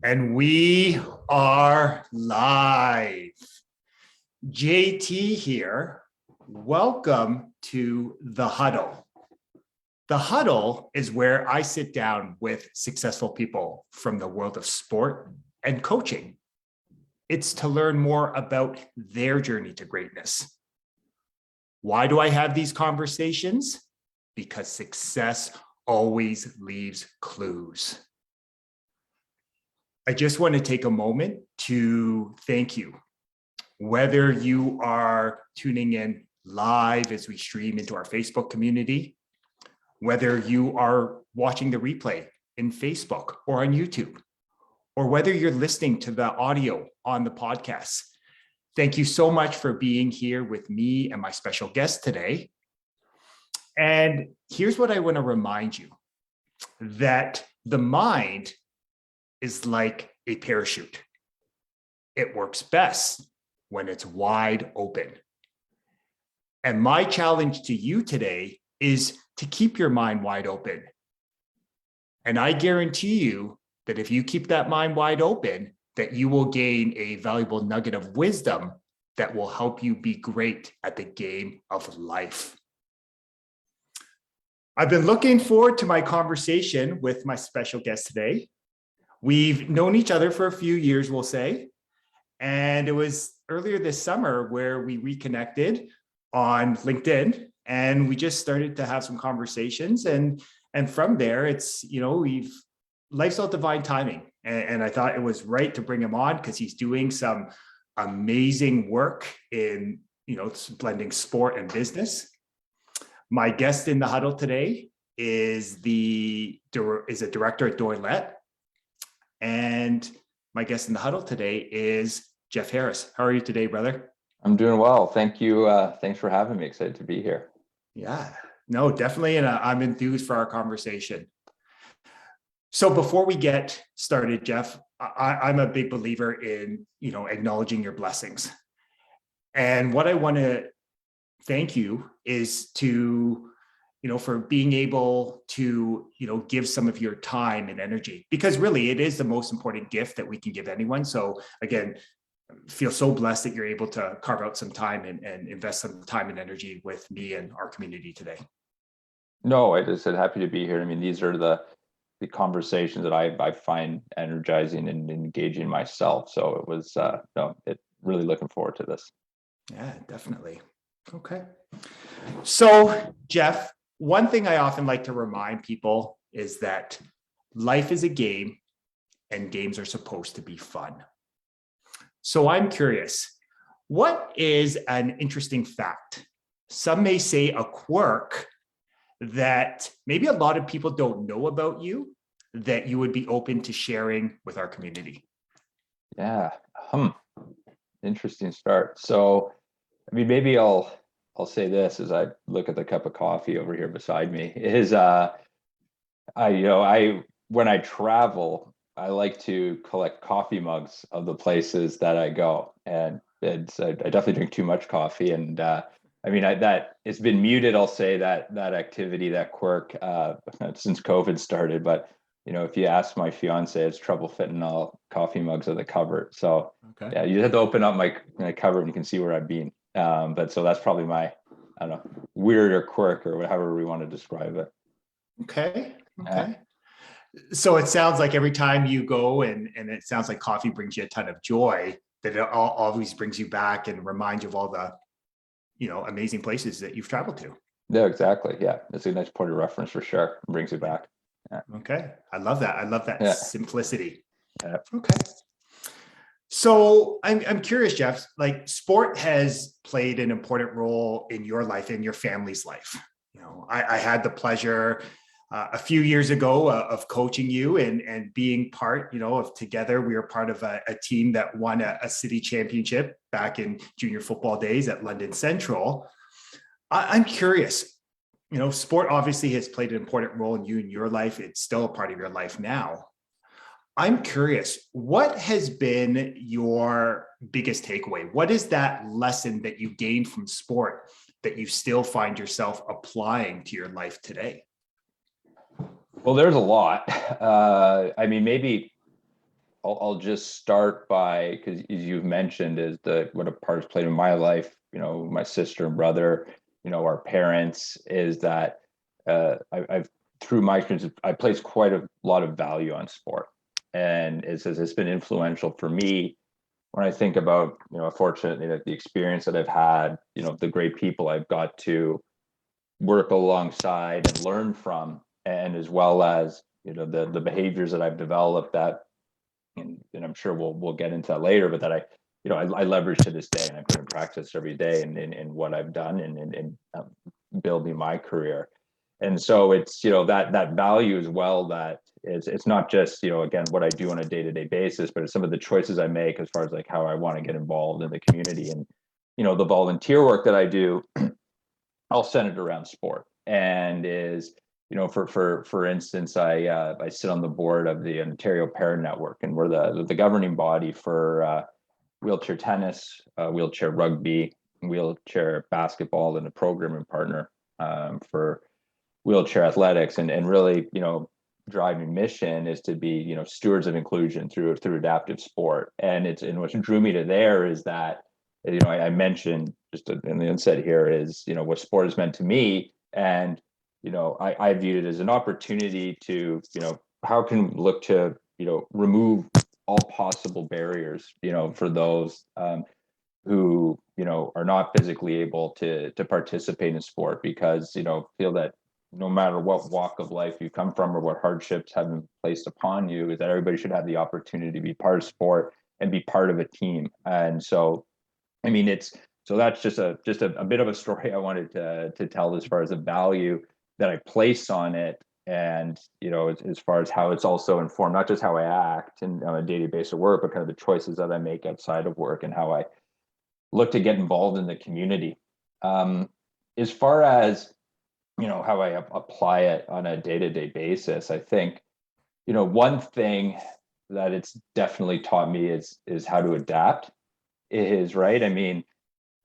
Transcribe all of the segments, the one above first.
And we are live. JT here. Welcome to The Huddle. The Huddle is where I sit down with successful people from the world of sport and coaching. It's to learn more about their journey to greatness. Why do I have these conversations? Because success always leaves clues. I just want to take a moment to thank you. Whether you are tuning in live as we stream into our Facebook community, whether you are watching the replay in Facebook or on YouTube, or whether you're listening to the audio on the podcast, thank you so much for being here with me and my special guest today. And here's what I want to remind you, that the mind is like a parachute. It works best when it's wide open. And my challenge to you today is to keep your mind wide open. And I guarantee you that if you keep that mind wide open, that you will gain a valuable nugget of wisdom that will help you be great at the game of life. I've been looking forward to my conversation with my special guest today. We've known each other for a few years, we'll say. And it was earlier this summer where we reconnected on LinkedIn, and we just started to have some conversations. And from there, it's, life's all divine timing. And I thought it was right to bring him on because he's doing some amazing work in, blending sport and business. My guest in the huddle today is a director at Deloitte. And my guest in the huddle today is Jeff Harris. How are you today, brother? I'm doing well. Thank you. Thanks for having me. Excited to be here. Yeah, no, definitely. And I'm enthused for our conversation. So before we get started, Jeff, I'm a big believer in, acknowledging your blessings. And what I want to thank you is to for being able to, give some of your time and energy, because really it is the most important gift that we can give anyone. So again, feel so blessed that you're able to carve out some time and invest some time and energy with me and our community today. No, I just said happy to be here. I mean, these are the conversations that I find energizing and engaging myself. So it was, really looking forward to this. Yeah, definitely. Okay. So Jeff, one thing I often like to remind people is that life is a game and games are supposed to be fun. So I'm curious, what is an interesting fact? Some may say a quirk that maybe a lot of people don't know about you that you would be open to sharing with our community? Yeah. Interesting start. So, I mean, maybe I'll say this as I look at the cup of coffee over here beside me is, when I travel, I like to collect coffee mugs of the places that I go. And I definitely drink too much coffee. And that it's been muted, I'll say that activity, that quirk, since COVID started. But, if you ask my fiance, it's trouble fitting all coffee mugs of the cupboard. So okay. Yeah, you have to open up my cupboard and you can see where I've been. But so that's probably my, I don't know, weird or quirk or however we want to describe it. Okay. So it sounds like every time you go and it sounds like coffee brings you a ton of joy, that it always brings you back and reminds you of all the, amazing places that you've traveled to. Yeah, exactly. Yeah. It's a nice point of reference for sure. It brings you back. Yeah. Okay. I love that. Yeah. Simplicity. Yeah. Okay. So I'm curious, Jeff, like sport has played an important role in your life, in your family's life. I had the pleasure a few years ago of coaching you and being part, of together. We were part of a team that won a city championship back in junior football days at London Central. I'm curious, sport obviously has played an important role in you and your life. It's still a part of your life now. I'm curious, what has been your biggest takeaway? What is that lesson that you gained from sport that you still find yourself applying to your life today? Well, there's a lot. Maybe I'll just start by, because as you've mentioned, is what a part has played in my life. My sister and brother, our parents. Is that I've through my experience, I place quite a lot of value on sport, and it's been influential for me when I think about, fortunately, that the experience that I've had, the great people I've got to work alongside and learn from, and as well as, the behaviors that I've developed that, and I'm sure we'll get into that later, but that I leverage to this day, and I put in practice every day in what I've done and building my career. And so it's, that value as well, that it's not just, again, what I do on a day-to-day basis, but it's some of the choices I make as far as like how I want to get involved in the community. And, the volunteer work that I do, all centered around sport, and is, for instance, I sit on the board of the Ontario Para Network, and we're the governing body for wheelchair tennis, wheelchair rugby, wheelchair basketball, and a programming partner for wheelchair athletics. And really, driving mission is to be, stewards of inclusion through adaptive sport. And what drew me to there is that, I mentioned just in the inset here is, what sport has meant to me. And, I viewed it as an opportunity to, how can we look to, remove all possible barriers, for those who, are not physically able to participate in sport, because, feel that no matter what walk of life you come from or what hardships have been placed upon you, is that everybody should have the opportunity to be part of sport and be part of a team. And so, I mean, so that's just a bit of a story I wanted to tell as far as the value that I place on it. And, as far as how it's also informed, not just how I act and on a daily basis of work, but kind of the choices that I make outside of work and how I look to get involved in the community. As far as, how I apply it on a day-to-day basis, I think, one thing that it's definitely taught me is how to adapt. Is right. I mean,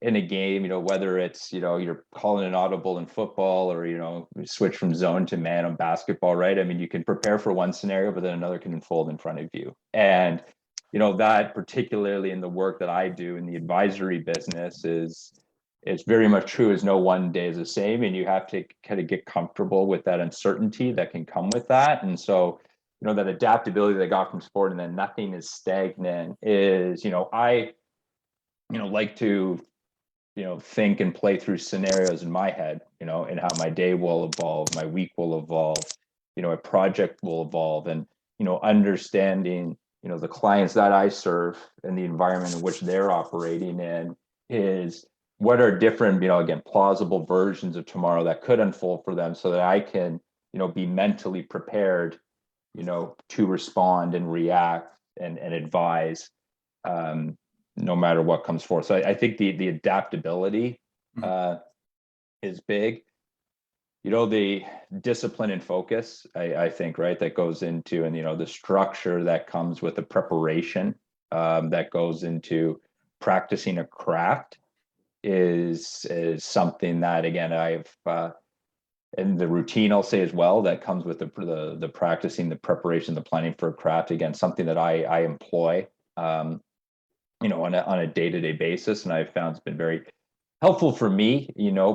in a game, whether it's, you're calling an audible in football, or, switch from zone to man on basketball, right? I mean, you can prepare for one scenario, but then another can unfold in front of you. And, that particularly in the work that I do in the advisory business it's very much true, as no one day is the same. And you have to kind of get comfortable with that uncertainty that can come with that. And so, that adaptability that I got from sport, and then nothing is stagnant, is, I like to, think and play through scenarios in my head, and how my day will evolve, my week will evolve, a project will evolve. And, understanding, the clients that I serve and the environment in which they're operating in, is what are different, again, plausible versions of tomorrow that could unfold for them, so that I can, be mentally prepared, to respond and react and advise, no matter what comes forth. So I think the adaptability is big. The discipline and focus, I think, right, that goes into, and, the structure that comes with the preparation that goes into practicing a craft is something that, again, I've and the routine, I'll say as well, that comes with the practicing, the preparation, the planning for a craft, again, something that I employ on a day-to-day basis. And I've found it's been very helpful for me,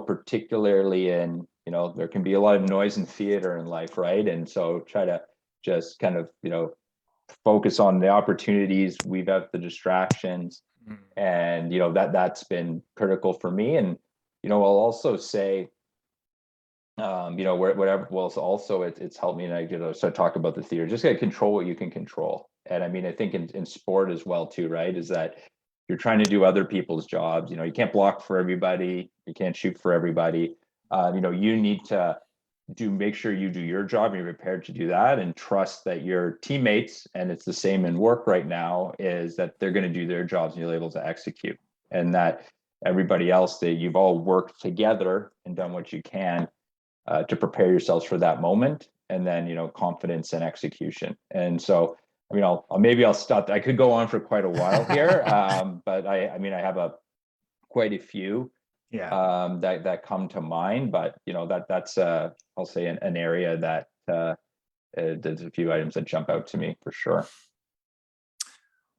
particularly in, there can be a lot of noise and theater in life, right? And so try to just kind of, focus on the opportunities, weave out the distractions. And, that's been critical for me. And, I'll also say, whatever, well, it's also, it's helped me. And I, so I talk about the theater, just gotta control what you can control. And I mean, I think in sport as well too, right, is that you're trying to do other people's jobs. You can't block for everybody, you can't shoot for everybody. You need to make sure you do your job, and you're prepared to do that, and trust that your teammates, and it's the same in work right now, is that they're going to do their jobs and you're able to execute, and that everybody else, that you've all worked together and done what you can to prepare yourselves for that moment. And then, confidence and execution. And so, I mean, I'll stop. I could go on for quite a while here, but I mean, I have quite a few that come to mind. But that's I'll say an area that there's a few items that jump out to me for sure.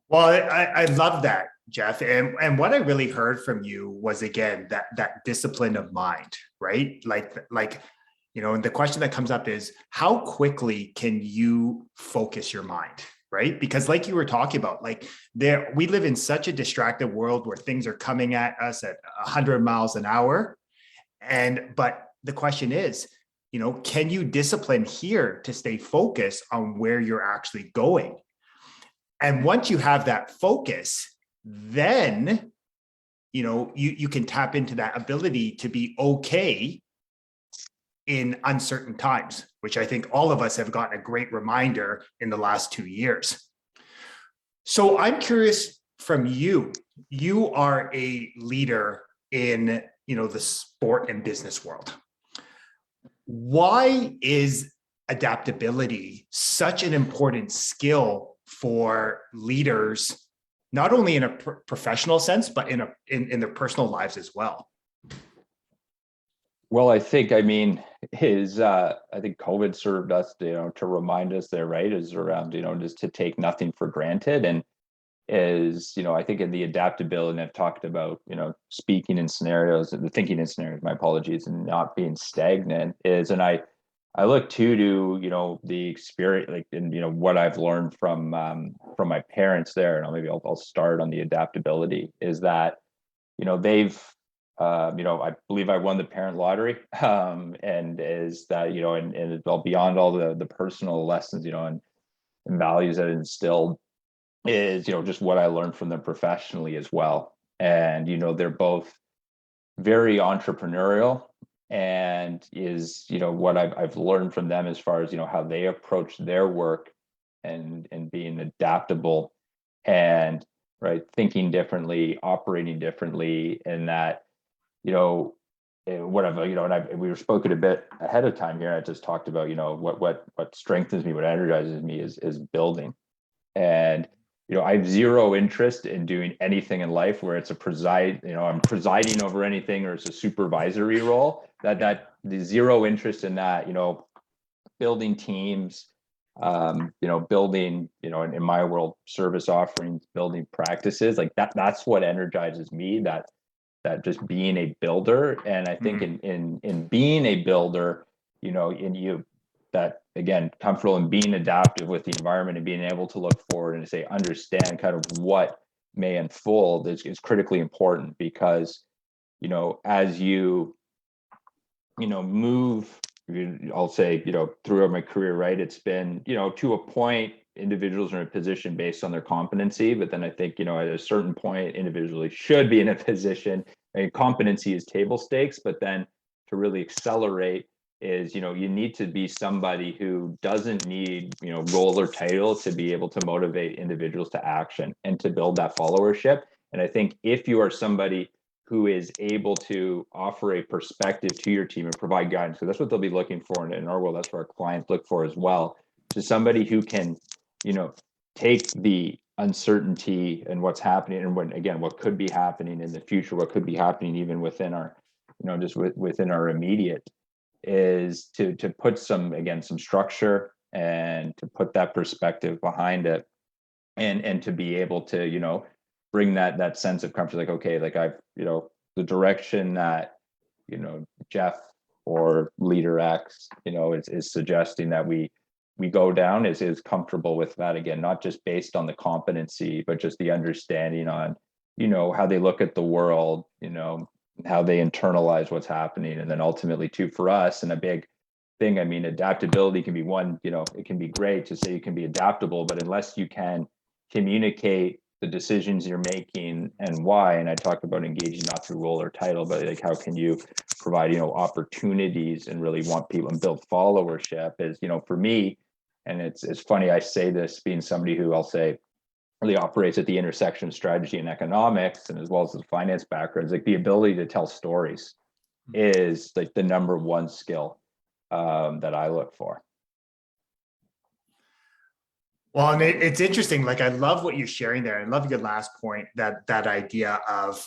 Well, I love that, Jeff. And what I really heard from you was again that discipline of mind, right? And the question that comes up is how quickly can you focus your mind, right? Because like you were talking about, like we live in such a distracted world where things are coming at us at 100 miles an hour. But the question is, can you discipline here to stay focused on where you're actually going? And once you have that focus, then you can tap into that ability to be okay in uncertain times, which I think all of us have gotten a great reminder in the last 2 years. So I'm curious from you. You are a leader in the sport and business world. Why is adaptability such an important skill for leaders, not only in a professional sense, but in their personal lives as well? Well, I think, I think COVID served us, to remind us there, right, is around, just to take nothing for granted. And I think in the adaptability, and I've talked about, speaking in scenarios and the thinking in scenarios, my apologies, and not being stagnant and I look to the experience, like, and, what I've learned from my parents there, and I'll start on the adaptability, is that, they've, I believe I won the parent lottery, and is that, and beyond all the personal lessons, and values that instilled is, just what I learned from them professionally as well. And, they're both very entrepreneurial, and is, what I've learned from them as far as, how they approach their work and being adaptable and right, thinking differently, operating differently, and that, what I've, and we were spoken a bit ahead of time here. I just talked about, what strengthens me, what energizes me is building. And, I have zero interest in doing anything in life where it's I'm presiding over anything, or it's a supervisory role. The zero interest in that, building teams, building, in my world, service offerings, building practices like that. That's what energizes me. That just being a builder. And I think in being a builder, that again, comfortable in being adaptive with the environment and being able to look forward and say, understand kind of what may unfold is critically important. Because, as you, move, I'll say, throughout my career, right, it's been, to a point, individuals are in a position based on their competency, but then I think, at a certain point, individually should be in a position, and competency is table stakes, but then to really accelerate is, you need to be somebody who doesn't need, role or title to be able to motivate individuals to action and to build that followership. And I think if you are somebody who is able to offer a perspective to your team and provide guidance, because that's what they'll be looking for in our world, that's what our clients look for as well, to somebody who can, take the uncertainty and what's happening, and what could be happening in the future, what could be happening even within our, just within our immediate, is to put some structure and to put that perspective behind it, and to be able to, bring that sense of comfort, like, okay, like I've, the direction that, Jeff or leader X, is suggesting that we go down is comfortable with that, again, not just based on the competency, but just the understanding on, how they look at the world, how they internalize what's happening. And then ultimately too, for us, and a big thing, adaptability can be one, it can be great to say you can be adaptable, but unless you can communicate the decisions you're making and why, and I talked about engaging not through role or title, but like how can you provide, opportunities and really want people and build followership is, for me, and it's funny, I say this being somebody who I'll say really operates at the intersection of strategy and economics, and as well as the finance backgrounds, like the ability to tell stories is like the number one skill that I look for. Well, and it's interesting. Like, I love what you're sharing there. I love your last point, that idea of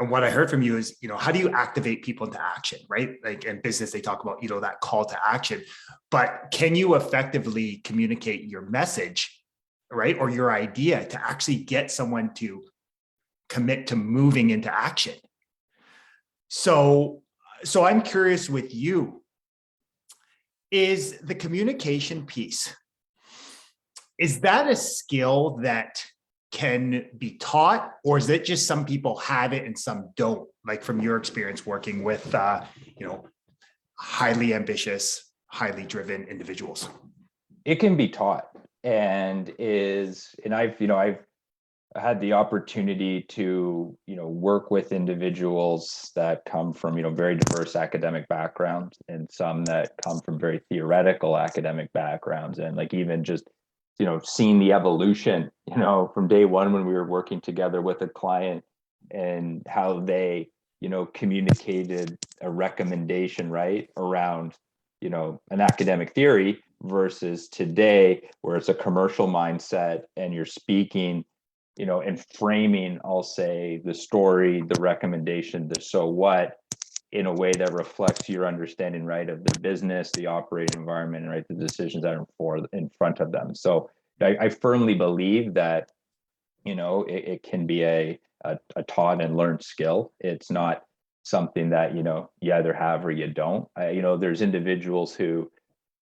what I heard from you is, how do you activate people into action, right? Like in business, they talk about, that call to action, but can you effectively communicate your message right? Or your idea to actually get someone to commit to moving into action. So I'm curious with you, is the communication piece, is that a skill that can be taught, or is it just some people have it and some don't? Like from your experience working with, highly ambitious, highly driven individuals. It can be taught, and I've had the opportunity to, work with individuals that come from, very diverse academic backgrounds, and some that come from very theoretical academic backgrounds. And like even just, seeing the evolution, from day one when we were working together with a client, and how they, communicated a recommendation, right, around, an academic theory versus today where it's a commercial mindset and you're speaking, and framing, I'll say, the story, the recommendation, the so what, in a way that reflects your understanding, right, of the business, the operating environment, right, the decisions that are in front of them. So I firmly believe that, it can be a taught and learned skill. It's not something that, you either have or you don't. There's individuals who,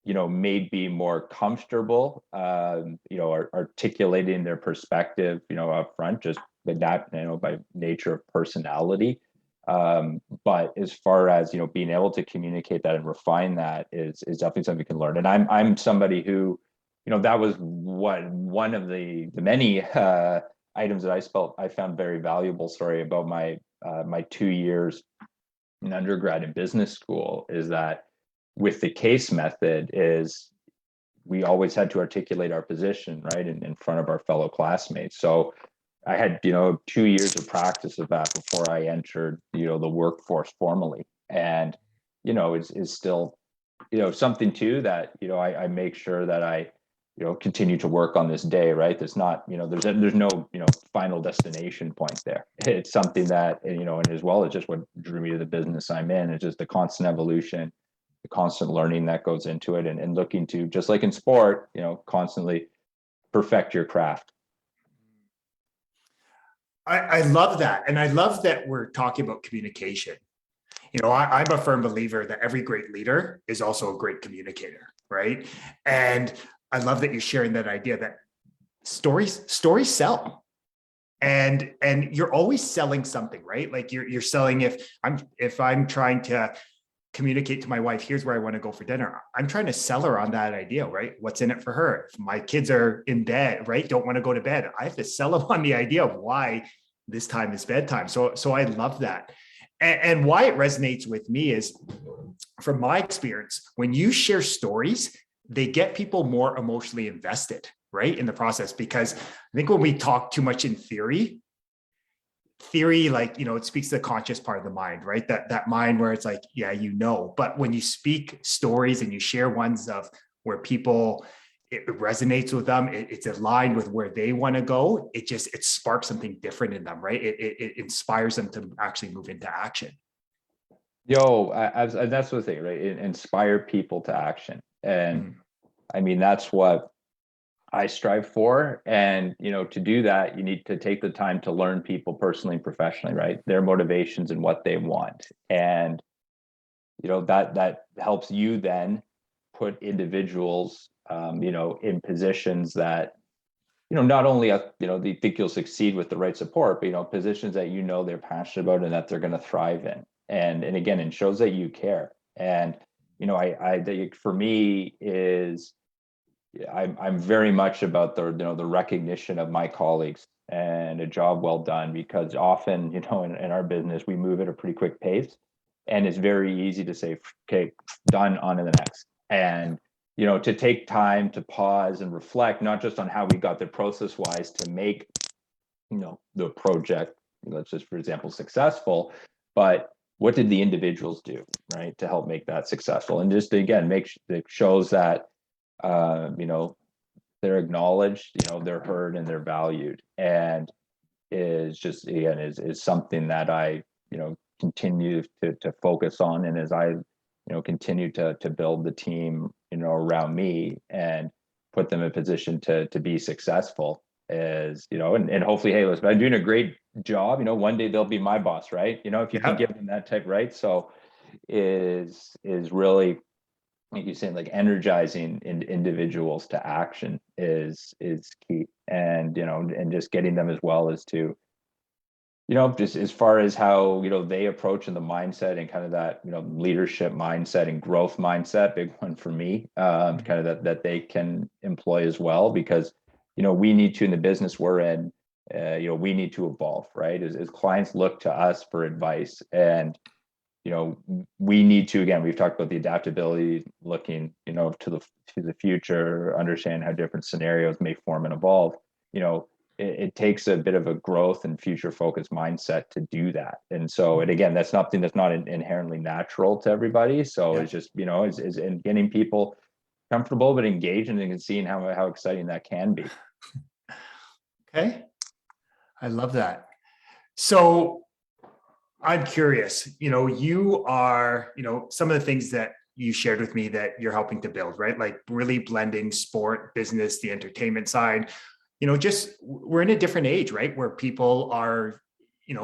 may be more comfortable, articulating their perspective, up front, just with that, by nature of personality. But as far as, being able to communicate that and refine that is definitely something you can learn. And I'm somebody who, that was one of the many items that I found very valuable, sorry, about my 2 years in undergrad in business school, is that with the case method is we always had to articulate our position, right, in front of our fellow classmates. So I had, 2 years of practice of that before I entered, the workforce formally. And, is still, something too that, I make sure that I, continue to work on this day, right? There's not, there's no, final destination point there. It's something that, and as well as just what drew me to the business I'm in, it's just the constant evolution, the constant learning that goes into it, and looking to, just like in sport, constantly perfect your craft. I love that. And I love that we're talking about communication. I'm a firm believer that every great leader is also a great communicator, right? And I love that you're sharing that idea that stories sell. And you're always selling something, right? Like you're selling, if I'm trying to communicate to my wife, here's where I want to go for dinner, I'm trying to sell her on that idea, right? What's in it for her? If my kids are in bed, right, don't want to go to bed, I have to sell them on the idea of why this time is bedtime. So I love that. And why it resonates with me is, from my experience, when you share stories, they get people more emotionally invested, right, in the process. Because I think when we talk too much in theory, like, it speaks to the conscious part of the mind, right? That mind where it's like, yeah, but when you speak stories and you share ones of where people, it resonates with them, it's aligned with where they want to go, it sparks something different in them, right? It inspires them to actually move into action. That's the thing, right? Inspire people to action. And I mean, that's what I strive for. And, to do that, you need to take the time to learn people personally and professionally, right? Their motivations and what they want. And, that helps you then put individuals, in positions that, not only, they think you'll succeed with the right support, but, positions that, they're passionate about and that they're going to thrive in. And again, it shows that you care. And, for me is, I'm very much about the recognition of my colleagues and a job well done, because often, in our business, we move at a pretty quick pace, and it's very easy to say, okay, done, on to the next. And, to take time to pause and reflect, not just on how we got there process wise to make, the project, let's just, for example, successful, but what did the individuals do, right, to help make that successful? And just, again, it shows that, they're acknowledged, they're heard and they're valued, and is just, again, is something that I, continue to focus on. And as I, continue to build the team, around me, and put them in a position to be successful. Is, and hopefully, hey, listen, I'm doing a great job. One day they'll be my boss, right? If you can give them that type, right? So is really, like you're saying, like energizing individuals to action is key. And and just getting them as well as to just as far as how they approach in the mindset and kind of that leadership mindset and growth mindset, big one for me, kind of that they can employ as well, because we need to, in the business we're in, we need to evolve, right? As clients look to us for advice, and we need to, again, we've talked about the adaptability, looking to the future, understand how different scenarios may form and evolve. It takes a bit of a growth and future focused mindset to do that. And so, and again, that's something that's not inherently natural to everybody. So it's just, is in getting people comfortable, but engaged, and seeing how exciting that can be. Okay. I love that. So I'm curious, you are, some of the things that you shared with me that you're helping to build, right? Like really blending sport, business, the entertainment side. Just we're in a different age, right? Where people are,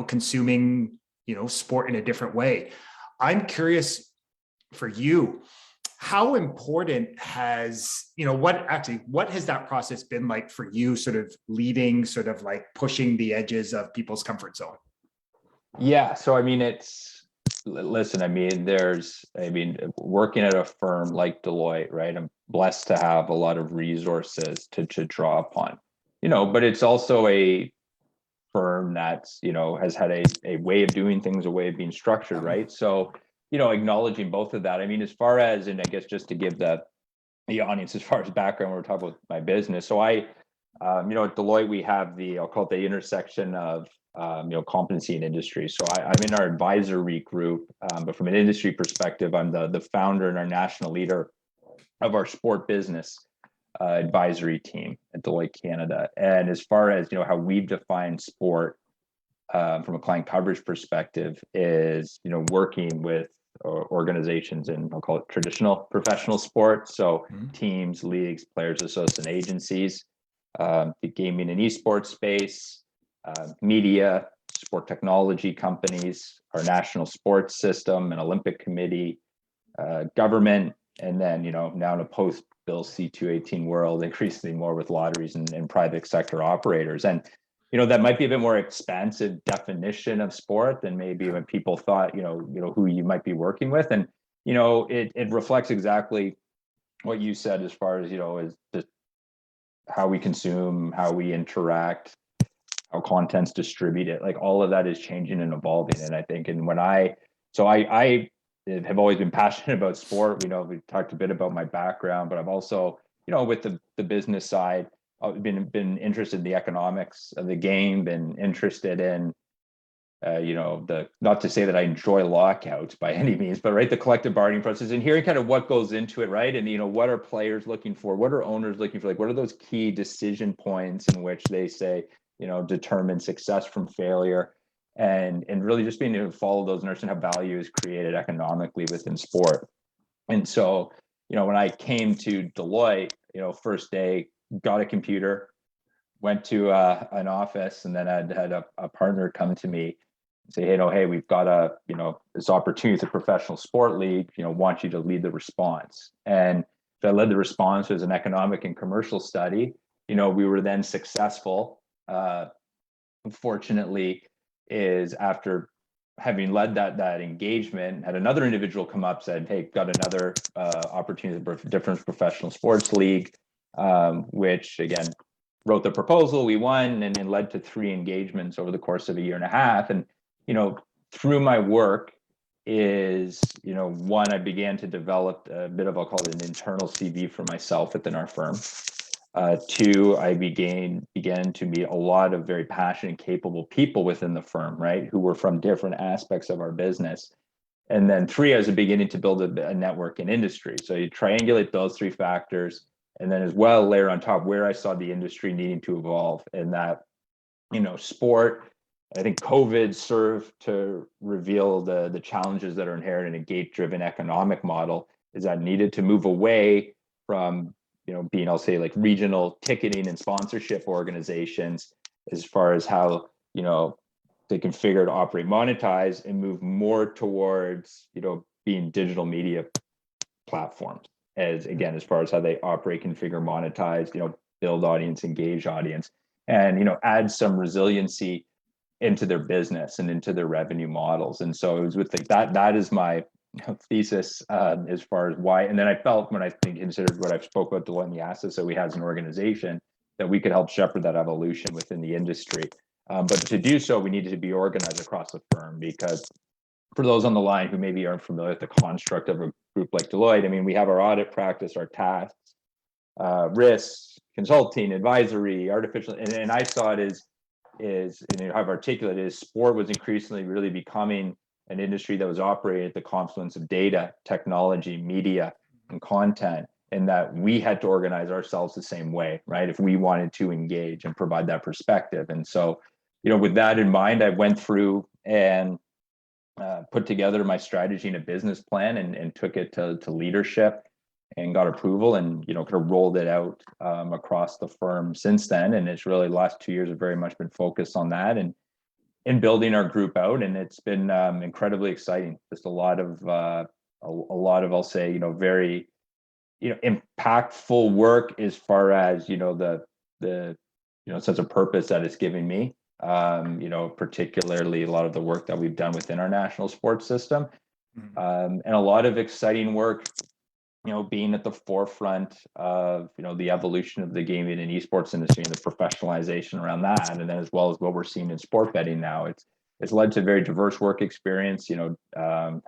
consuming, sport in a different way. I'm curious for you, how important has, what has that process been like for you, sort of leading, sort of like pushing the edges of people's comfort zone? Yeah. So, listen, working at a firm like Deloitte, right? I'm blessed to have a lot of resources to draw upon. But it's also a firm that's, has had a way of doing things, a way of being structured, right? So, acknowledging both of that. As far as, and I guess just to give the audience as far as background, we're talking about my business. So at Deloitte, we have I'll call it the intersection of, competency and industry. So I'm in our advisory group, but from an industry perspective, I'm the founder and our national leader of our sport business advisory team at Deloitte Canada. And as far as how we've defined sport from a client coverage perspective is working with organizations in, I'll call it traditional professional sports, so teams, leagues, players, associates, and agencies, the gaming and esports space, media, sport technology companies, our national sports system and Olympic committee, government, and then now in a post Bill C-218 world, increasingly more with lotteries and private sector operators. And that might be a bit more expansive definition of sport than maybe when people thought who you might be working with. And it reflects exactly what you said as far as is just how we consume, how we interact, how content's distributed. Like all of that is changing and evolving. And I think, and I have always been passionate about sport. We've talked a bit about my background, but I've also, with the business side, I've been interested in the economics of the game, been interested in, not to say that I enjoy lockouts by any means, but right, the collective bargaining process and hearing kind of what goes into it, right? And, what are players looking for? What are owners looking for? Like, what are those key decision points in which they say, determine success from failure? And really just being able to follow those and understand how value is created economically within sport. And so, when I came to Deloitte, first day, got a computer, went to an office, and then I had a partner come to me and say, hey, we've got this opportunity with a professional sport league, want you to lead the response. And so I led the response as an economic and commercial study. We were then successful. Unfortunately, is after having led that engagement, had another individual come up, said, hey, got another opportunity for different professional sports league, which again, wrote the proposal, we won, and led to 3 engagements over the course of a year and a half. And, through my work is, one, I began to develop a bit of, I'll call it an internal CV for myself within our firm. 2, I began to meet a lot of very passionate and capable people within the firm, right, who were from different aspects of our business. And then 3, I was beginning to build a network in industry. So you triangulate those 3 factors, and then as well layer on top where I saw the industry needing to evolve, and that, sport. I think COVID served to reveal the challenges that are inherent in a gate-driven economic model, is that needed to move away from being, I'll say, like regional ticketing and sponsorship organizations, as far as how, they configure to operate, monetize, and move more towards, being digital media platforms, as far as how they operate, configure, monetize, build audience, engage audience, and, add some resiliency into their business and into their revenue models. And so it was with that is my thesis, as far as why. And then I felt, when I considered what I've spoke about Deloitte and the assets that we had as an organization, that we could help shepherd that evolution within the industry. But to do so, we needed to be organized across the firm, because for those on the line who maybe aren't familiar with the construct of a group like Deloitte, I mean, we have our audit practice, our tasks, risks, consulting, advisory, artificial, and I saw it as and I've articulated, is sport was increasingly really becoming an industry that was operating at the confluence of data, technology, media, and content, and that we had to organize ourselves the same way, right? If we wanted to engage and provide that perspective. And so, with that in mind, I went through and put together my strategy and a business plan, and took it to leadership, and got approval, and kind of rolled it out across the firm since then. And it's really, the last 2 years have very much been focused on that and in building our group out, and it's been incredibly exciting. Just a lot of I'll say, very impactful work, as far as the sense of purpose that it's giving me. Particularly a lot of the work that we've done within our national sports system, and a lot of exciting work, being at the forefront of, the evolution of the gaming and esports industry and the professionalization around that. And then, as well as what we're seeing in sport betting now, it's led to a very diverse work experience, a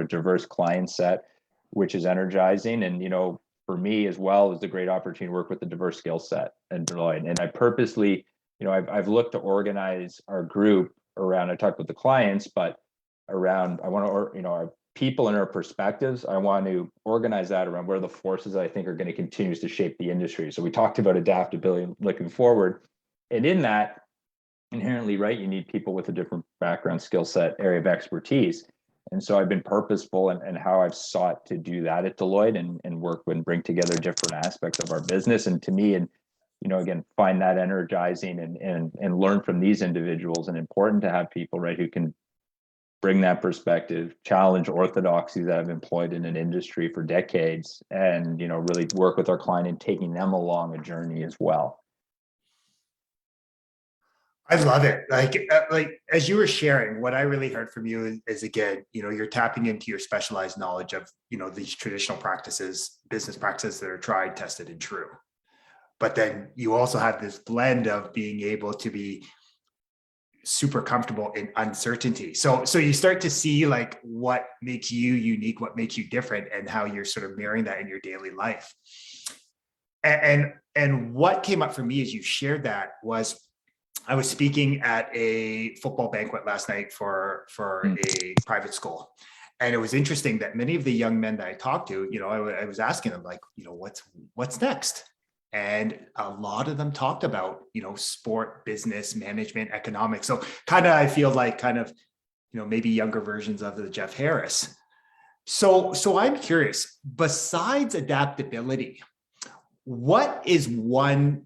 diverse client set, which is energizing. And, for me as well, is a great opportunity to work with a diverse skill set at Deloitte. And I purposely, I've looked to organize our group around, I talked with the clients, but around, I want to, our people and our perspectives, I want to organize that around where the forces that I think are going to continue to shape the industry. So we talked about adaptability looking forward. And in that, inherently, right, you need people with a different background, skill set, area of expertise. And so I've been purposeful in how I've sought to do that at Deloitte, and work and bring together different aspects of our business. And to me, and again, find that energizing, and learn from these individuals, and important to have people, right, who can bring that perspective, challenge orthodoxy that I've employed in an industry for decades, and really work with our client in taking them along a journey as well. I love it. Like as you were sharing, what I really heard from you is again, you're tapping into your specialized knowledge of, these traditional practices, business practices that are tried, tested, and true. But then you also have this blend of being able to be super comfortable in uncertainty. So you start to see like what makes you unique, what makes you different, and how you're sort of mirroring that in your daily life. And what came up for me as you shared that was, I was speaking at a football banquet last night for a private school. And it was interesting that many of the young men that I talked to, I was asking them like, what's next? And a lot of them talked about, sport, business, management, economics. So kind of, I feel like maybe younger versions of the Jeff Harris. So I'm curious, besides adaptability, what is one,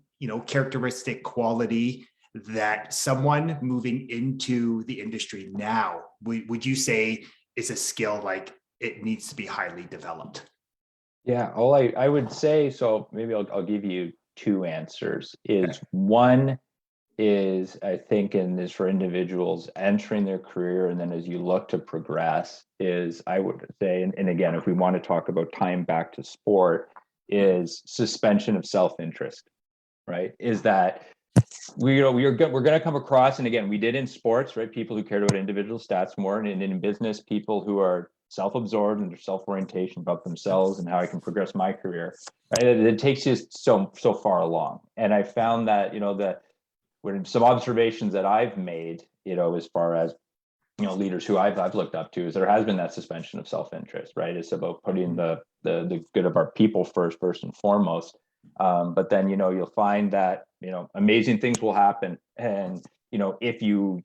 characteristic quality that someone moving into the industry now, would you say is a skill like it needs to be highly developed? Yeah, all I would say, so maybe I'll give you two answers. Is one is, I think, and is for individuals entering their career, and then as you look to progress, is I would say, and again, if we want to talk about time back to sport, is suspension of self-interest, right? Is that we're going to come across, and again, we did in sports, right? People who cared about individual stats more, and in business, people who are self-absorbed and their self-orientation about themselves and how I can progress my career. Right? It takes you so far along. And I found that, that when some observations that I've made, as far as, leaders who I've looked up to, is there has been that suspension of self-interest, right? It's about putting the good of our people first and foremost. But then, you'll find that, amazing things will happen. And, if you,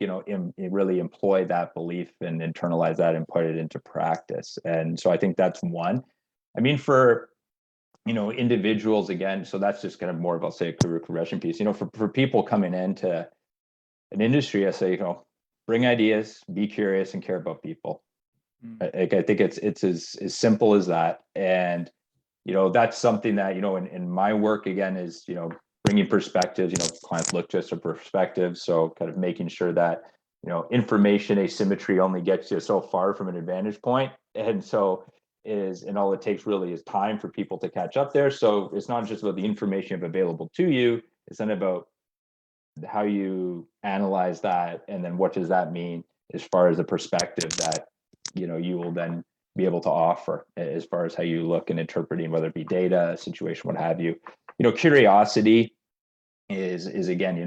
really employ that belief and internalize that and put it into practice. And so I think that's one. I mean, for individuals again. So that's just kind of more of, I'll say, a career progression piece. For people coming into an industry, I say, bring ideas, be curious, and care about people. I think it's as simple as that. And that's something that in my work again is bringing perspectives. Clients look to us for perspective, so kind of making sure that information asymmetry only gets you so far from an advantage point, and all it takes really is time for people to catch up there. So it's not just about the information available to you, it's then about how you analyze that, and then what does that mean as far as the perspective that you will then be able to offer as far as how you look and interpreting, whether it be data, situation, what have you. Curiosity is again,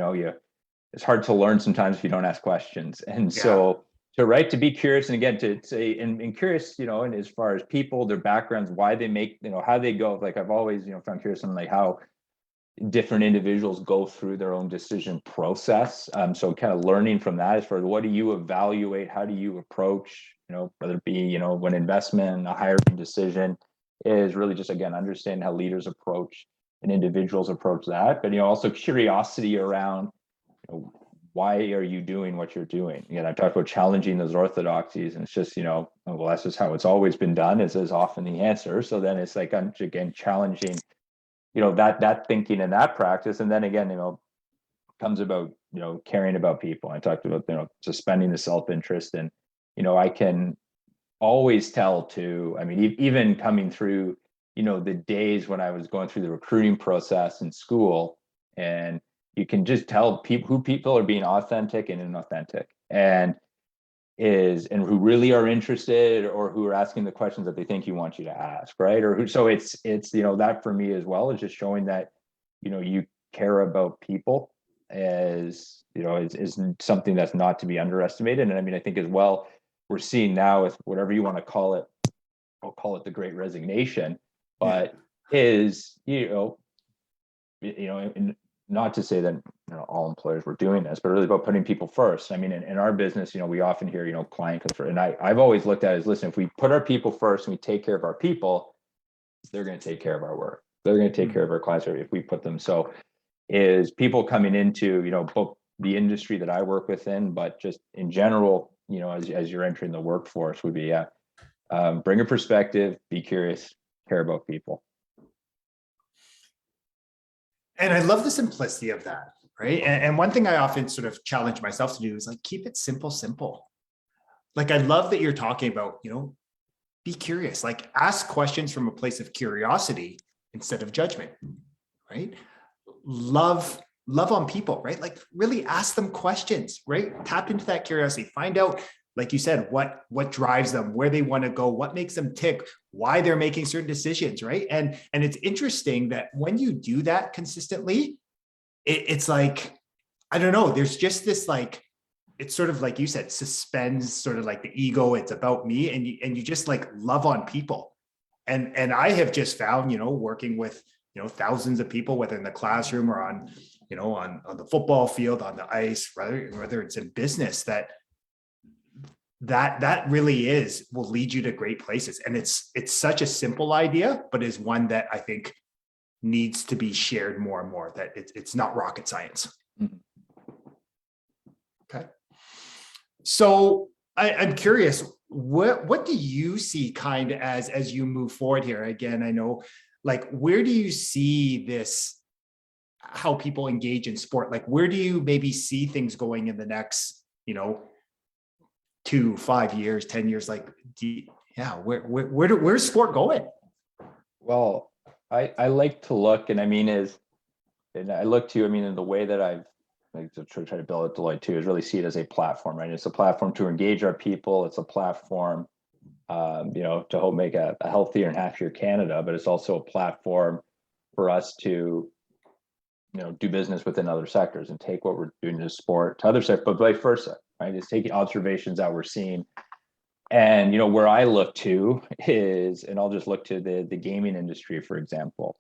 it's hard to learn sometimes if you don't ask questions. And so to be curious, and again, to say, and curious, and as far as people, their backgrounds, why they make, how they go. Like I've always, found curious on like how different individuals go through their own decision process. So kind of learning from that as far as what do you evaluate, how do you approach, whether it be, when investment, a hiring decision, is really just, again, understanding how leaders approach and individuals approach that. But, also curiosity around, why are you doing what you're doing? Again, I talked about challenging those orthodoxies, and it's just, well, that's just how it's always been done, is often the answer. So then it's like, again, challenging that thinking and that practice. And then again, comes about, caring about people. I talked about, suspending the self-interest. And, I can always tell too, I mean, even coming through, the days when I was going through the recruiting process in school, and you can just tell who people are being authentic and inauthentic, and who really are interested, or who are asking the questions that they think you want you to ask, right? Or who, so it's that for me as well, is just showing that you care about people, is something that's not to be underestimated. And I mean, I think as well, we're seeing now with whatever you want to call it, I'll call it the Great Resignation, but is and not to say that all employers were doing this, but really about putting people first. I mean, in our business, we often hear client comes first, and I've always looked at it as, listen, if we put our people first and we take care of our people, they're going to take care of our work. They're going to take care of our clients if we put them. So is people coming into both the industry that I work within, but just in general, as you're entering the workforce, would be bring a perspective, be curious, care about people. And I love the simplicity of that, right? And one thing I often sort of challenge myself to do is like, keep it simple. Like, I love that you're talking about, be curious, like ask questions from a place of curiosity instead of judgment, right? Love on people, right? Like really ask them questions, right? Tap into that curiosity, find out, like you said, what drives them, where they want to go, what makes them tick, why they're making certain decisions, right? And it's interesting that when you do that consistently, it's like, I don't know, there's just this like, it's sort of like you said, suspends sort of like the ego, it's about me, and you just like love on people. And I have just found, working with, thousands of people, whether in the classroom or on, on the football field, on the ice, whether it's in business, that really will lead you to great places. And it's such a simple idea, but is one that I think needs to be shared more and more, that it's not rocket science. Okay. So I'm curious, what do you see kind of as you move forward here? Again, I know, like, where do you see this, how people engage in sport? Like, where do you maybe see things going in the next, 2, 5 years, 10 years? Like, where's sport going? Well, I like to look, and I mean, and I look to, in the way that I've like to try to build at Deloitte too, is really see it as a platform, right? It's a platform to engage our people. It's a platform, to help make a healthier and happier Canada, but it's also a platform for us to, do business within other sectors and take what we're doing in sport to other sectors, but vice versa, right? It's taking observations that we're seeing. And, where I look to is, and I'll just look to the gaming industry, for example.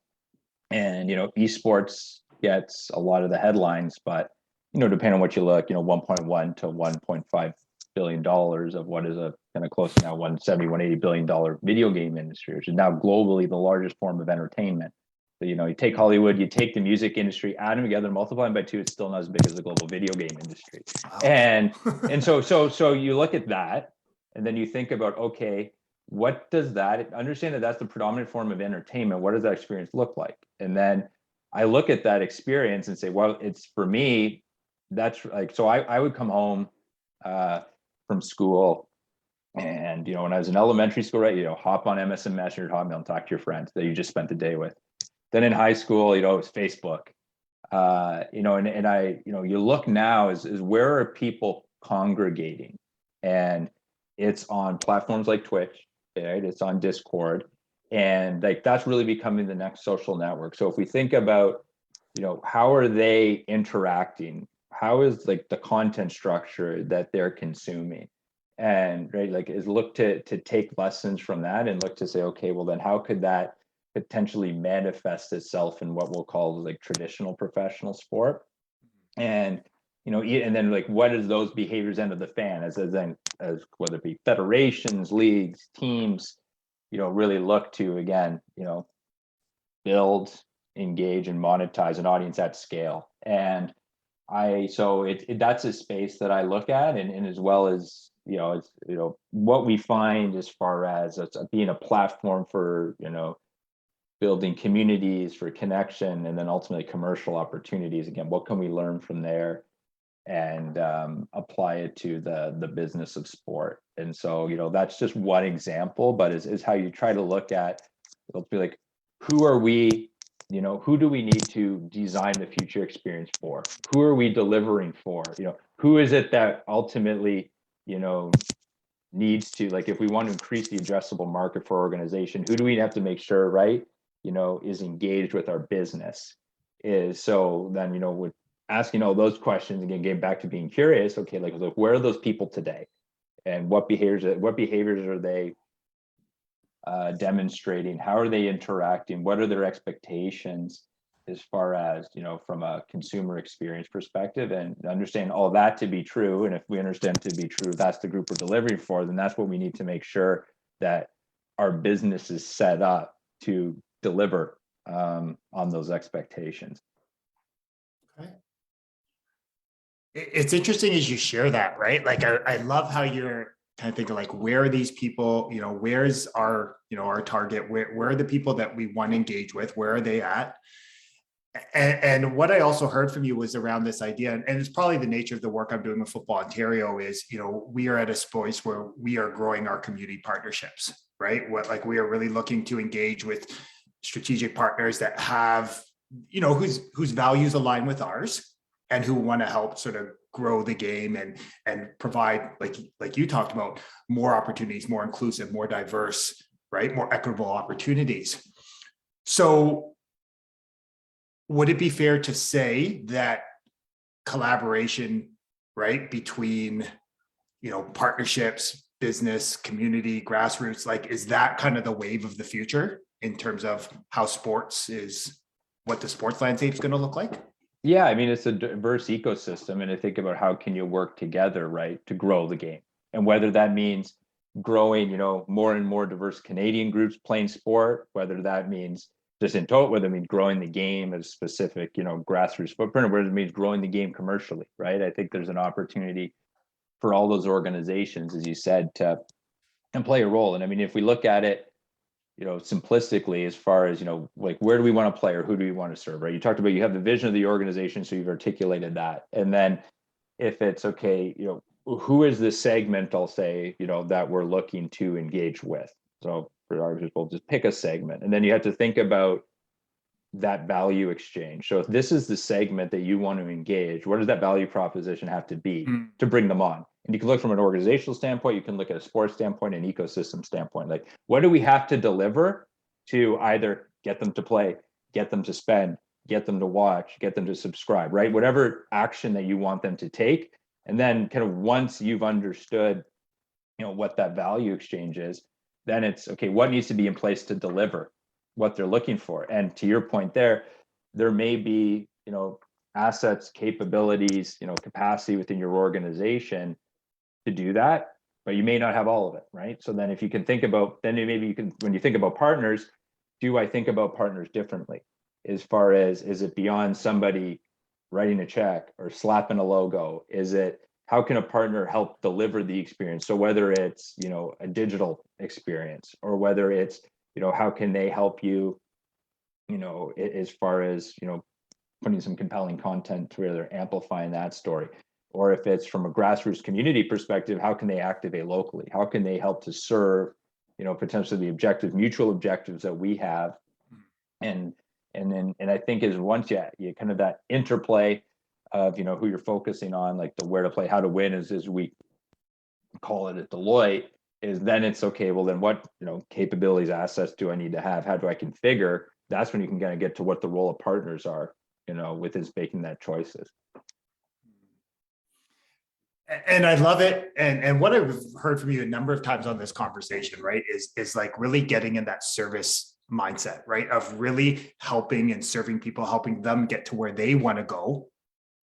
And, esports gets a lot of the headlines, but, depending on what you look, 1.1 to 1.5 billion of what is a kind of close to now 170, $180 billion video game industry, which is now globally the largest form of entertainment. So, you take Hollywood, you take the music industry, add them together, multiply them by 2, it's still not as big as the global video game industry. Wow. And so you look at that, and then you think about, okay, what does that, understand that that's the predominant form of entertainment, what does that experience look like? And then I look at that experience and say, well, it's, for me, that's like, so I would come home from school, and when I was in elementary school, right, hop on MSN Messenger, Hotmail, and talk to your friends that you just spent the day with. Then in high school, it was Facebook. And I, you look now is where are people congregating? And it's on platforms like Twitch, right? It's on Discord. And like, that's really becoming the next social network. So if we think about, how are they interacting? How is like the content structure that they're consuming? And right, like, is look to take lessons from that and look to say, okay, well then how could that potentially manifest itself in what we'll call like traditional professional sport? And and then like, what is those behaviors end of the fan as whether it be federations, leagues, teams, really look to, again, build, engage, and monetize an audience at scale. And that's a space that I look at, and as well as it's what we find as far as it's being a platform for building communities for connection, and then ultimately commercial opportunities. Again, what can we learn from there and apply it to the business of sport? And so, that's just one example, but is how you try to look at, let's be like, who are we, who do we need to design the future experience for? Who are we delivering for? Who is it that ultimately, needs to, like, if we want to increase the addressable market for organization, who do we have to make sure, right, is engaged with our business? Is so then, with asking all those questions, again, getting back to being curious, okay, like, where are those people today? And what behaviors are they demonstrating? How are they interacting? What are their expectations as far as, from a consumer experience perspective? And understand all that to be true. And if we understand to be true, that's the group we're delivering for, then that's what we need to make sure that our business is set up to deliver on those expectations. Okay. It's interesting as you share that, right? Like, I love how you're kind of thinking like, where are these people, where's our, our target, where are the people that we want to engage with, where are they at? And what I also heard from you was around this idea, and it's probably the nature of the work I'm doing with Football Ontario is, we are at a place where we are growing our community partnerships, right? We are really looking to engage with strategic partners that have, whose values align with ours, and who want to help sort of grow the game and provide, like you talked about, more opportunities, more inclusive, more diverse, right? More equitable opportunities. So would it be fair to say that collaboration, right, between, partnerships, business, community, grassroots, like, is that kind of the wave of the future in terms of how sports is, what the sports landscape is going to look like? Yeah, I mean, it's a diverse ecosystem, and I think about how can you work together, right, to grow the game, and whether that means growing, more and more diverse Canadian groups playing sport, whether that means just in total, whether it means growing the game as specific, grassroots footprint, or whether it means growing the game commercially, right? I think there's an opportunity for all those organizations, as you said, to and play a role. And I mean, if we look at it, simplistically, as far as, like, where do we want to play or who do we want to serve, right? You talked about, you have the vision of the organization, so you've articulated that. And then if it's okay, who is the segment, I'll say, that we're looking to engage with. So for our example, just pick a segment, and then you have to think about that value exchange. So if this is the segment that you want to engage, what does that value proposition have to be to bring them on? And you can look from an organizational standpoint, you can look at a sports standpoint, an ecosystem standpoint. Like, what do we have to deliver to either get them to play, get them to spend, get them to watch, get them to subscribe, right? Whatever action that you want them to take. And then kind of once you've understood, what that value exchange is, then it's okay, what needs to be in place to deliver what they're looking for? And to your point there may be, assets, capabilities, capacity within your organization to do that, but you may not have all of it, right? So then if you can think about, then maybe you can, when you think about partners, do I think about partners differently? As far as, is it beyond somebody writing a check or slapping a logo? Is it, how can a partner help deliver the experience? So whether it's, you know, a digital experience, or whether it's, you know, how can they help you, you know, as far as, you know, putting some compelling content where they're amplifying that story. Or if it's from a grassroots community perspective, how can they activate locally? How can they help to serve, you know, potentially the objective, mutual objectives that we have? And I think is once you kind of that interplay of, you know, who you're focusing on, like the where to play, how to win, as we call it at Deloitte, is then it's okay, well then what, you know, capabilities, assets do I need to have? How do I configure? That's when you can kind of get to what the role of partners are, you know, with is making that choices. And I love it. And what I've heard from you a number of times on this conversation, right, is like really getting in that service mindset, right, of really helping and serving people, helping them get to where they want to go,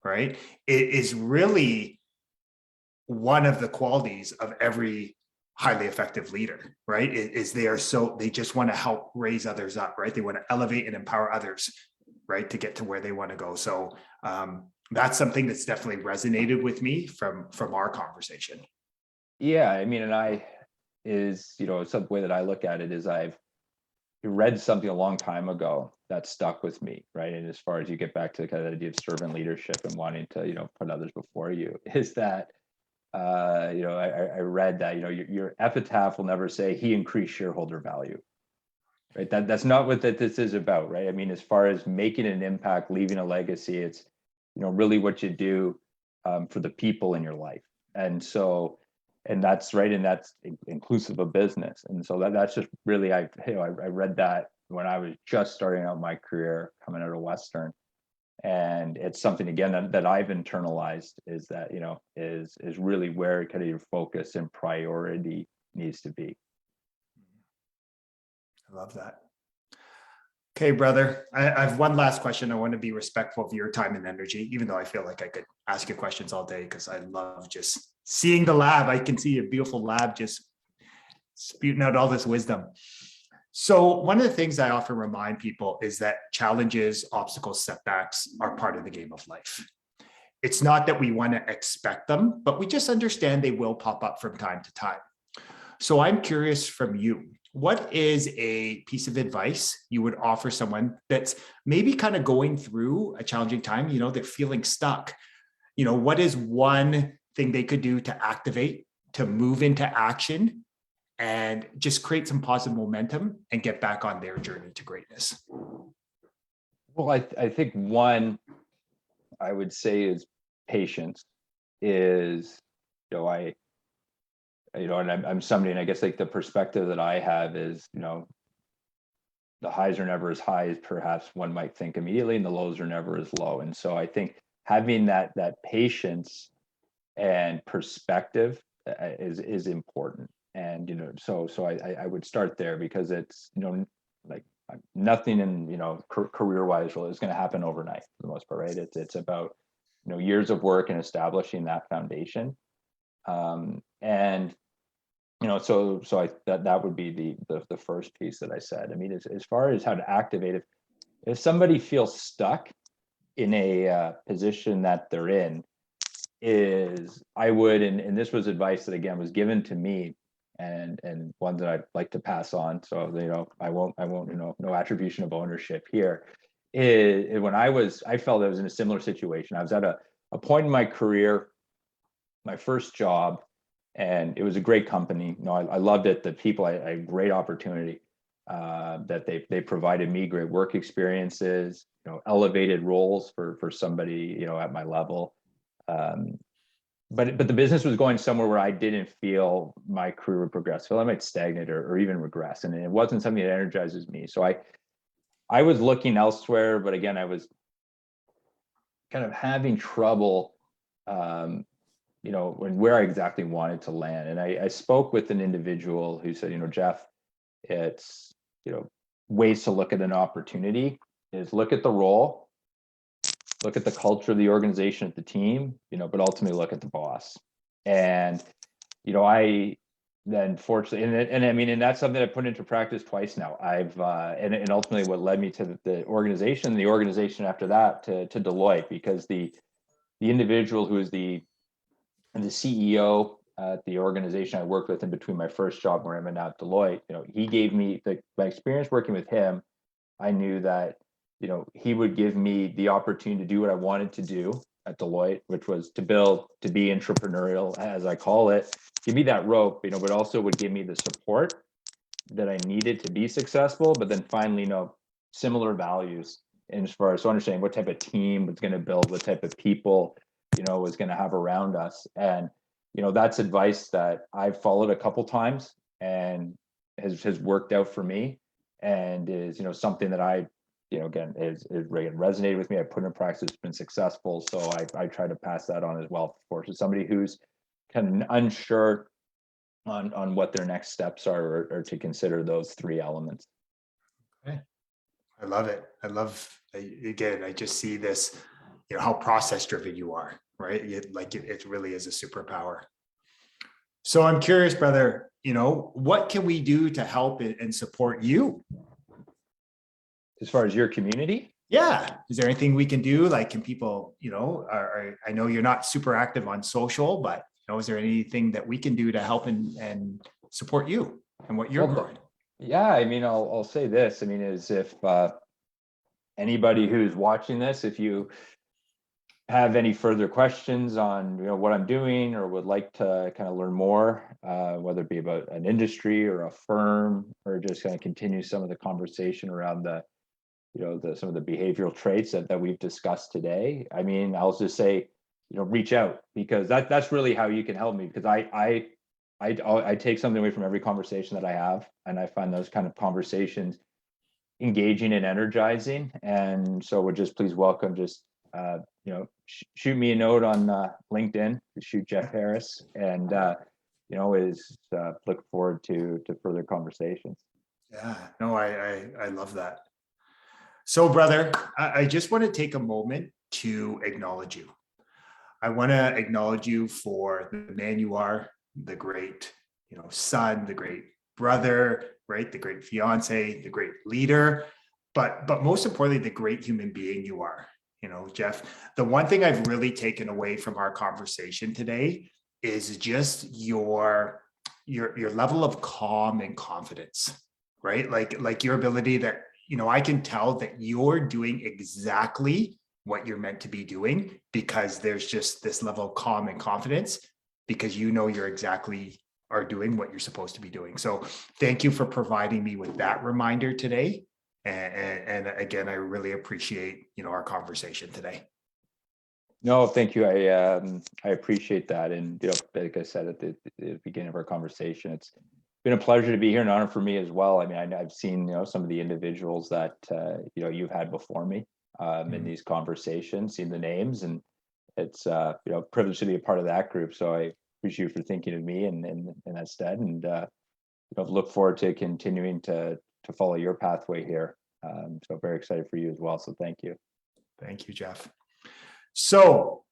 right? It is really one of the qualities of every highly effective leader, right? Is they just want to help raise others up, right? They want to elevate and empower others, right, to get to where they want to go. So that's something that's definitely resonated with me from our conversation. Yeah, I mean, and I is, you know, some way that I look at it is I've read something a long time ago that stuck with me, right? And as far as you get back to kind of the idea of servant leadership and wanting to, you know, put others before you, is that you know, I read that, you know, your epitaph will never say he increased shareholder value, right? That's not what this is about, right? I mean, as far as making an impact, leaving a legacy, it's, you know, really what you do for the people in your life. And so, and that's right, and that's inclusive of business. And so that's just really, I read that when I was just starting out my career coming out of Western. And it's something, again, that I've internalized, is that, you know, is really where kind of your focus and priority needs to be. I love that. Okay, brother, I have one last question. I want to be respectful of your time and energy, even though I feel like I could ask you questions all day, because I love just seeing the lab. I can see a beautiful lab just spewing out all this wisdom. So one of the things I often remind people is that challenges, obstacles, setbacks are part of the game of life. It's not that we want to expect them, but we just understand they will pop up from time to time. So I'm curious from you, what is a piece of advice you would offer someone that's maybe kind of going through a challenging time, you know, they're feeling stuck? You know, what is one thing they could do to activate, to move into action, and just create some positive momentum and get back on their journey to greatness? Well, I think one I would say is patience. Is, you know, and I'm somebody, and I guess like the perspective that I have is, you know, the highs are never as high as perhaps one might think immediately, and the lows are never as low. And so I think having that patience and perspective is important. And, you know, so I would start there, because it's, you know, like nothing in, you know, career wise really is going to happen overnight for the most part, right? It's about, you know, years of work and establishing that foundation. And, you know, so that would be the first piece that I said. I mean, as far as how to activate it, if somebody feels stuck in a position that they're in, is I would, and this was advice that again was given to me, and one that I'd like to pass on. So, you know, I won't, you know, no attribution of ownership here. Is when I felt I was in a similar situation. I was at a point in my career, my first job, and it was a great company. You know, I loved it. The people, I had great opportunity. That they provided me great work experiences, you know, elevated roles for somebody, you know, at my level. But the business was going somewhere where I didn't feel my career would progress. So I might stagnate or even regress, and it wasn't something that energizes me. So I was looking elsewhere, but again, I was kind of having trouble, you know, where I exactly wanted to land. And I spoke with an individual who said, you know, Jeff, it's, you know, ways to look at an opportunity is look at the role, look at the culture of the organization, at the team, you know, but ultimately look at the boss. And I then fortunately, and I mean, and that's something I put into practice twice now. I've and ultimately what led me to the organization after that to Deloitte, because the individual who is the CEO at the organization I worked with in between my first job where I'm at now at Deloitte, he gave me my experience working with him. I knew that, he would give me the opportunity to do what I wanted to do at Deloitte, which was to be entrepreneurial, as I call it, give me that rope, but also would give me the support that I needed to be successful, but then finally, similar values in as far as understanding what type of team was going to build, what type of people, was going to have around us. And, that's advice that I've followed a couple times and has worked out for me, and is, something that I, again, is resonated with me. I put in practice, it's been successful. So I try to pass that on as well. For somebody who's kind of unsure on what their next steps are, or to consider those three elements. Okay. I love it. Again, I just see this, how process driven you are, right? It really is a superpower. So I'm curious, brother, what can we do to help and support you? As far as your community? Yeah. Is there anything we can do? Like, can people, I know you're not super active on social, but is there anything that we can do to help and support you and what you're growing? Yeah, I mean, I'll say this. I mean, is if anybody who's watching this, if you have any further questions on what I'm doing, or would like to kind of learn more, whether it be about an industry or a firm, or just kind of continue some of the conversation around some of the behavioral traits that we've discussed today, I mean, I'll just say, reach out, because that's really how you can help me, because I take something away from every conversation that I have, and I find those kind of conversations engaging and energizing. And so would just please welcome, just shoot me a note on LinkedIn, shoot Jeff Harris, and look forward to further conversations. Yeah, no, I love that. So, brother, I just want to take a moment to acknowledge you. I want to acknowledge you for the man you are, the great, son, the great brother, right? The great fiance, the great leader, but most importantly, the great human being you are. Jeff, the one thing I've really taken away from our conversation today is just your level of calm and confidence, right? Like your ability that, I can tell that you're doing exactly what you're meant to be doing, because there's just this level of calm and confidence, because you're exactly are doing what you're supposed to be doing. So thank you for providing me with that reminder today. And again, I really appreciate, our conversation today. No, thank you. I appreciate that. And, like I said at the beginning of our conversation, it's been a pleasure to be here, and honor for me as well. I mean, I've seen, some of the individuals that, you've had before me in these conversations, seen the names, and it's, privileged to be a part of that group. So I appreciate you for thinking of me in that stead, and, look forward to continuing to follow your pathway here. So very excited for you as well. So thank you. Thank you, Jeff. So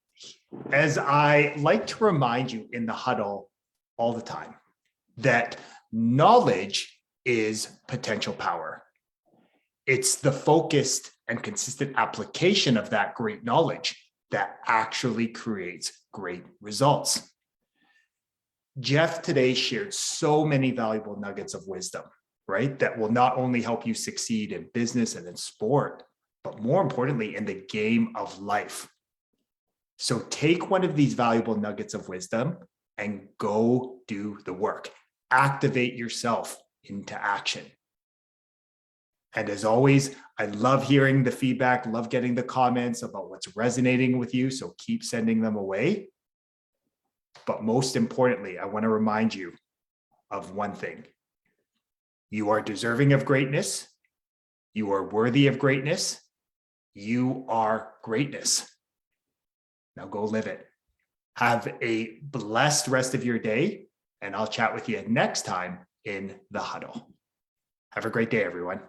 as I like to remind you in the huddle all the time, that knowledge is potential power. It's the focused and consistent application of that great knowledge that actually creates great results. Jeff today shared so many valuable nuggets of wisdom, right? That will not only help you succeed in business and in sport, but more importantly, in the game of life. So take one of these valuable nuggets of wisdom and go do the work. Activate yourself into action. And as always, I love hearing the feedback, love getting the comments about what's resonating with you. So keep sending them away. But most importantly, I want to remind you of one thing. You are deserving of greatness. You are worthy of greatness. You are greatness. Now go live it. Have a blessed rest of your day, and I'll chat with you next time in the huddle. Have a great day, everyone.